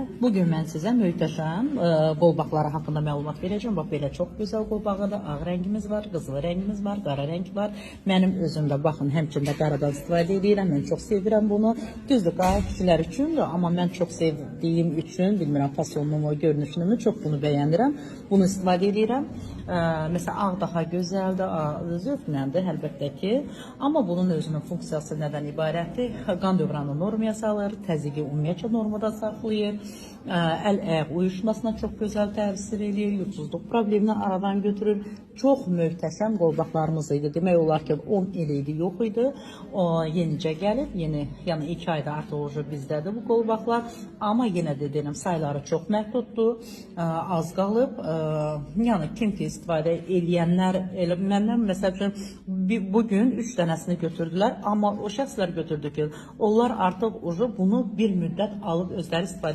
Bugün mən sizə möhtəşəm qolbaqları haqqında məlumat verəcəm. Bax, belə çox gözəl qolbağıdır. Ağ rəngimiz var, qızılı rəngimiz var, qara rəng var. Mənim özümdə, baxın, həmçində qaradan istifadə edirəm. Mən çox sevirəm bunu. Düzdür, qara kişilər üçündür, amma mən çox sevdiyim üçün, bilmirəm, fasonumu, görünüşünü çox bunu bəyənirəm. Bunu istifadə edirəm. Məsələn, ağ daha gözəldir, zövqləndir, əlbəttə ki. Amma bunun özünün funksiyası nədən ibarətdir? Qan dövranı normaya salır, təzyiqi ümumiyyətlə normada saxlayır, əl-ayaq uyuşmasına çox gözəl təsir eləyir, yuxusuzluq problemini aradan götürür. Çox möhtəşəm qolbaqlarımız idi. Demək olar ki, 10 il idi, yox idi. Yenicə gəlib, yəni 2 ayda artıq bizdədir bu qolbaqlar. Amma yenə də deyirəm, sayları çox məhduddur, az qalıb. Yəni kim ki istifadə edənlər, məndən məsəl üçün bugün 3 dənəsini götürdülər, amma o şəxslər götürdü ki, onlar artıq bunu bir müddət alıb özləri istifadə